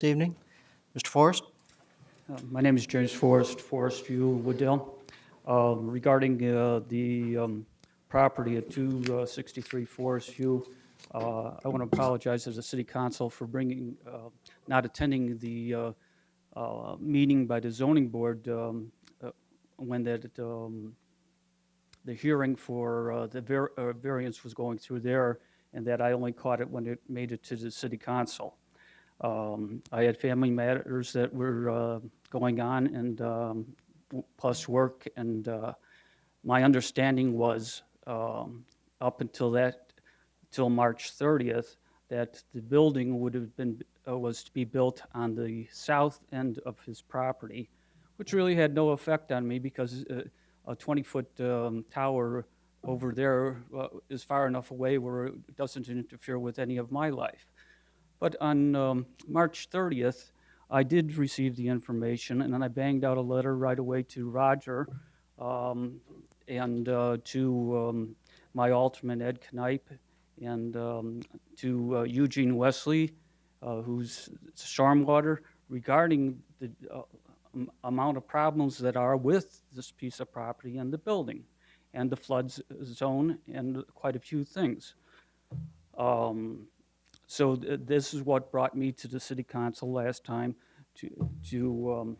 This evening. Mr. Forrest? My name is James Forrest, Forest View, Wooddale. Regarding the property at 263 Forest View, I want to apologize as a city council for not attending the meeting by the zoning board when the hearing for the variance was going through there, and that I only caught it when it made it to the city council. I had family matters that were going on, and plus work, and my understanding was up till March 30th, that the building would have been was to be built on the south end of his property, which really had no effect on me because a 20-foot tower over there is far enough away where it doesn't interfere with any of my life. But on March 30th, I did receive the information, and then I banged out a letter right away to Roger and to my alternate, Ed Knipe, and to Eugene Wesley, who's stormwater, regarding the amount of problems that are with this piece of property and the building, and the flood zone, and quite a few things. So this is what brought me to the city council last time to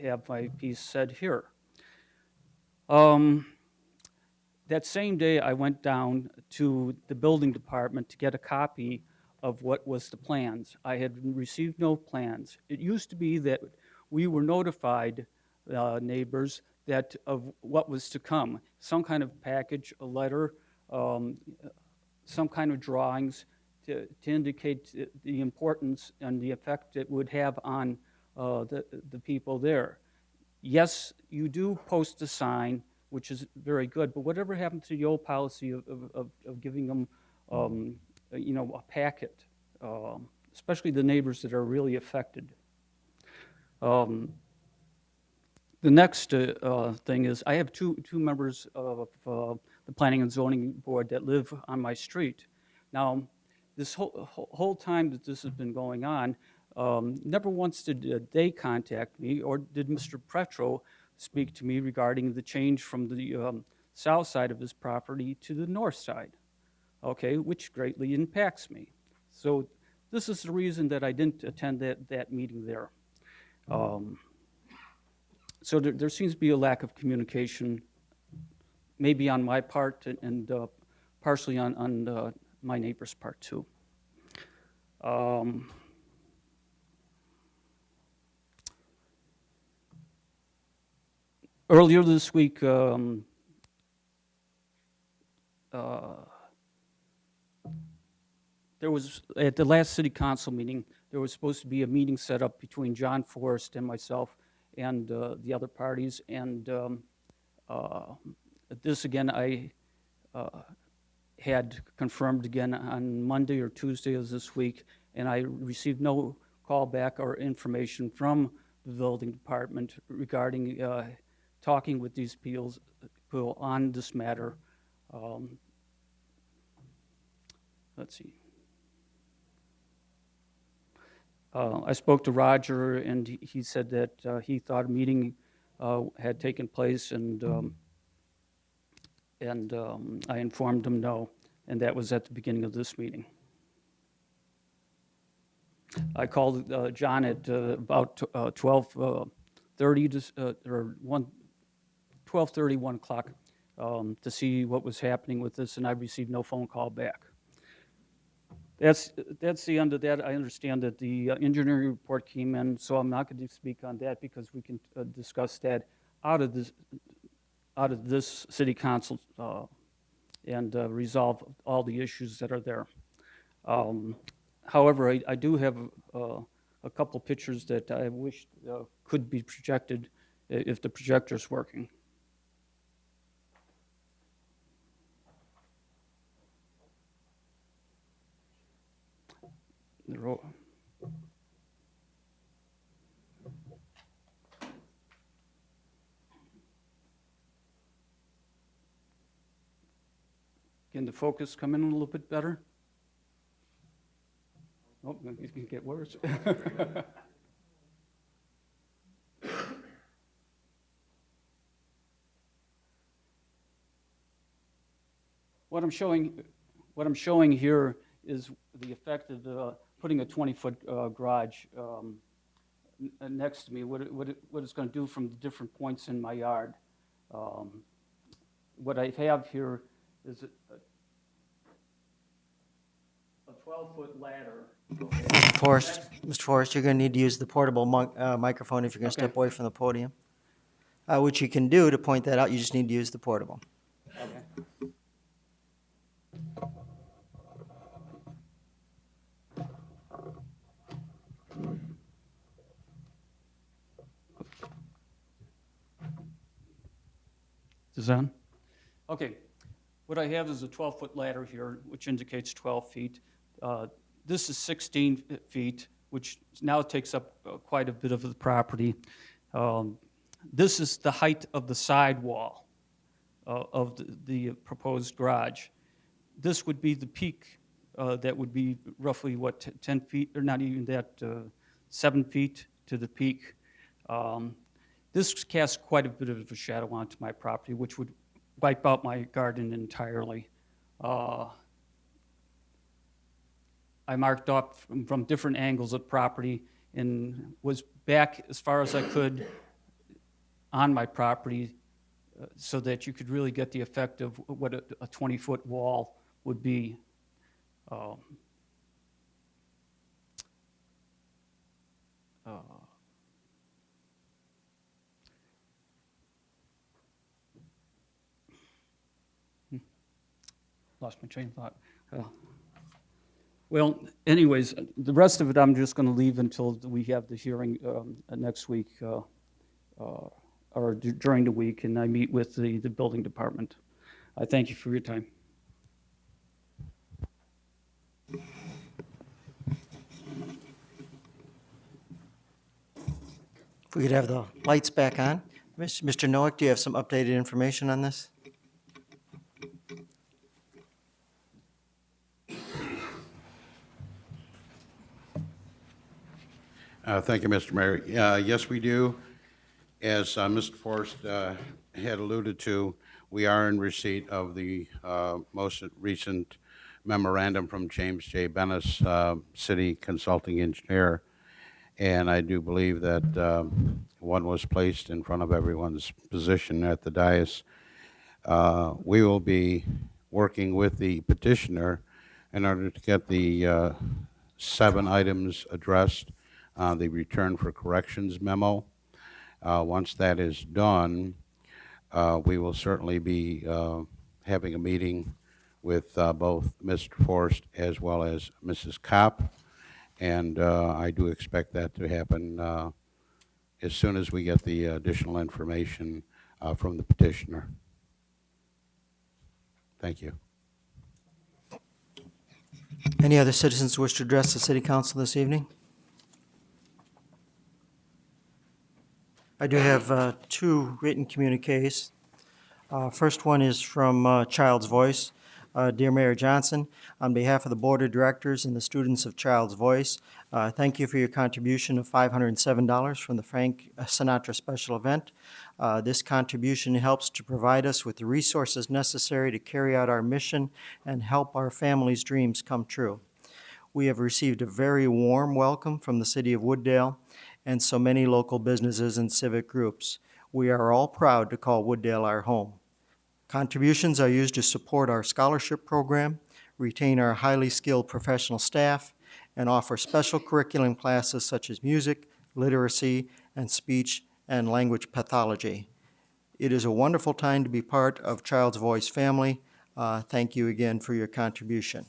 have my piece said here. That same day, I went down to the building department to get a copy of what was the plans. I had received no plans. It used to be that we were notified, neighbors, that of what was to come, some kind of package, a letter, some kind of drawings to indicate the importance and the effect it would have on the people there. Yes, you do post a sign, which is very good, but whatever happened to the old policy of giving them, a packet, especially the neighbors that are really affected? The next thing is I have two members of the Planning and Zoning Board that live on my street. Now, this whole time that this has been going on, never once did they contact me, or did Mr. Pretro speak to me regarding the change from the south side of his property to the north side, okay, which greatly impacts me. So this is the reason that I didn't attend that meeting there. So there seems to be a lack of communication, maybe on my part and partially on my neighbor's part too. Earlier this week, there was, at the last city council meeting, there was supposed to be a meeting set up between John Forrest and myself and the other parties, and this again I had confirmed again on Monday or Tuesday of this week, and I received no call back or information from the building department regarding talking with these people on this matter. Let's see. I spoke to Roger, and he said that he thought a meeting had taken place, and I informed him no, and that was at the beginning of this meeting. I called John at about 12:30 or 12:30, 1 o'clock, to see what was happening with this, and I received no phone call back. That's the end of that. I understand that the engineering report came in, so I'm not going to speak on that because we can discuss that out of this city council and resolve all the issues that are there. However, I do have a couple pictures that I wish could be projected if the projector's working. Can the focus come in a little bit better? Oh, it can get worse. What I'm showing here is the effect of putting a 20-foot garage next to me, what it's going to do from the different points in my yard. What I have here is a 12-foot ladder. Mr. Forrest, you're going to need to use the portable microphone if you're going to Okay. step away from the podium. Which you can do to point that out, you just need to use the portable. Okay. Is that on? Okay. What I have is a 12-foot ladder here, which indicates 12 feet. This is 16 feet, which now takes up quite a bit of the property. This is the height of the sidewall of the proposed garage. This would be the peak. That would be roughly, what, 10 feet, or not even that, 7 feet to the peak. This casts quite a bit of a shadow onto my property, which would wipe out my garden entirely. I marked off from different angles of property and was back as far as I could on my property so that you could really get the effect of what a 20-foot wall would be. Lost my train of thought. Well, anyways, the rest of it I'm just going to leave until we have the hearing next week or during the week, and I meet with the building department. I thank you for your time. If we could have the lights back on. Mr. Noack, do you have some updated information on this? Thank you, Mr. Mayor. Yes, we do. As Mr. Forrest had alluded to, we are in receipt of the most recent memorandum from James J. Bennis, City Consulting Engineer, and I do believe that one was placed in front of everyone's position at the dais. We will be working with the petitioner in order to get the 7 items addressed. The return for corrections memo. Once that is done, we will certainly be having a meeting with both Mr. Forrest as well as Mrs. Kopp, and I do expect that to happen as soon as we get the additional information from the petitioner. Thank you. Any other citizens wish to address the City Council this evening? I do have 2 written communiques. First one is from Child's Voice. Dear Mayor Johnson, on behalf of the Board of Directors and the students of Child's Voice, thank you for your contribution of $507 from the Frank Sinatra special event. This contribution helps to provide us with the resources necessary to carry out our mission and help our families' dreams come true. We have received a very warm welcome from the City of Wooddale and so many local businesses and civic groups. We are all proud to call Wooddale our home. Contributions are used to support our scholarship program, retain our highly skilled professional staff, and offer special curriculum classes such as music, literacy, and speech and language pathology. It is a wonderful time to be part of Child's Voice family. Thank you again for your contribution.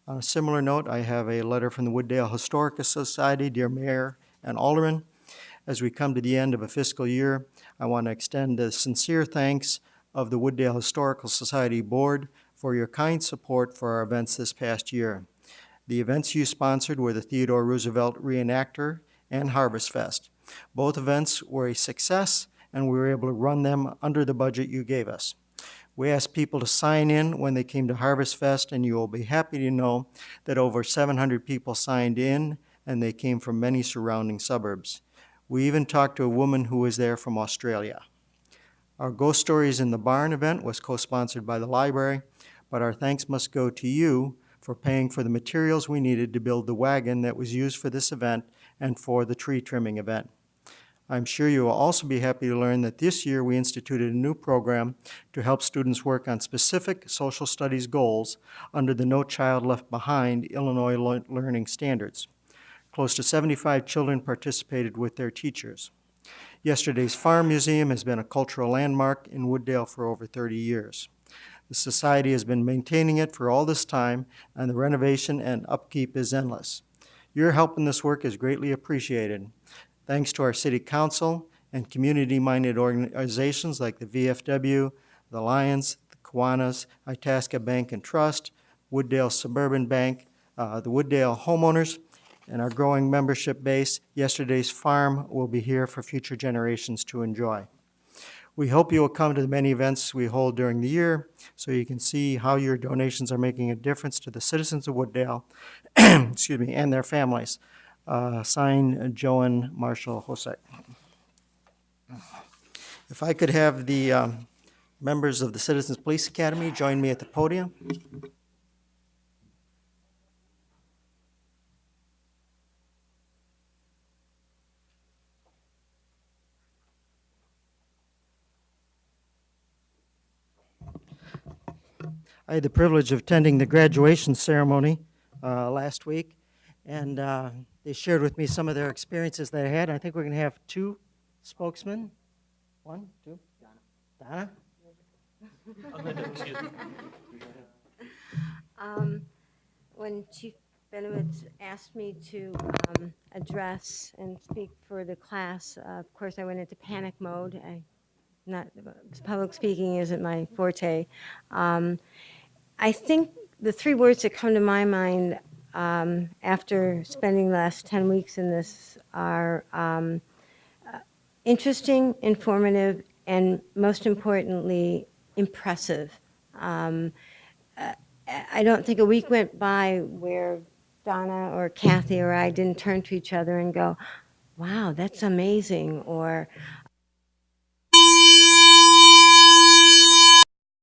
On a similar note, I have a letter from the Wooddale Historical Society. Dear Mayor and Alderman, as we come to the end of a fiscal year, I want to extend the sincere thanks of the Wooddale Historical Society Board for your kind support for our events this past year. The events you sponsored were the Theodore Roosevelt Reenactor and Harvest Fest. Both events were a success, and we were able to run them under the budget you gave us. We asked people to sign in when they came to Harvest Fest, and you will be happy to know that over 700 people signed in, and they came from many surrounding suburbs. We even talked to a woman who was there from Australia. Our Ghost Stories in the Barn event was co-sponsored by the library, but our thanks must go to you for paying for the materials we needed to build the wagon that was used for this event and for the tree trimming event. I'm sure you will also be happy to learn that this year we instituted a new program to help students work on specific social studies goals under the No Child Left Behind Illinois Learning Standards. Close to 75 children participated with their teachers. Yesterday's Farm Museum has been a cultural landmark in Wooddale for over 30 years. The Society has been maintaining it for all this time, and the renovation and upkeep is endless. Your help in this work is greatly appreciated. Thanks to our City Council and community-minded organizations like the VFW, the Lions, the Kiwanis, Itasca Bank and Trust, Wooddale Suburban Bank, the Wooddale homeowners, and our growing membership base, yesterday's farm will be here for future generations to enjoy. We hope you will come to the many events we hold during the year so you can see how your donations are making a difference to the citizens of Wooddale excuse me, and their families. Signed, Joan Marshall Hosek. If I could have the members of the Citizens Police Academy join me at the podium. I had the privilege of attending the graduation ceremony last week, and they shared with me some of their experiences they had. I think we're going to have two spokesmen. One, two. Donna? When Chief Benowitz asked me to address and speak for the class, of course, I went into panic mode. Public speaking isn't my forte. I think the three words that come to my mind after spending the last 10 weeks in this are interesting, informative, and most importantly, impressive. I don't think a week went by where Donna or Kathy or I didn't turn to each other and go, wow, that's amazing, or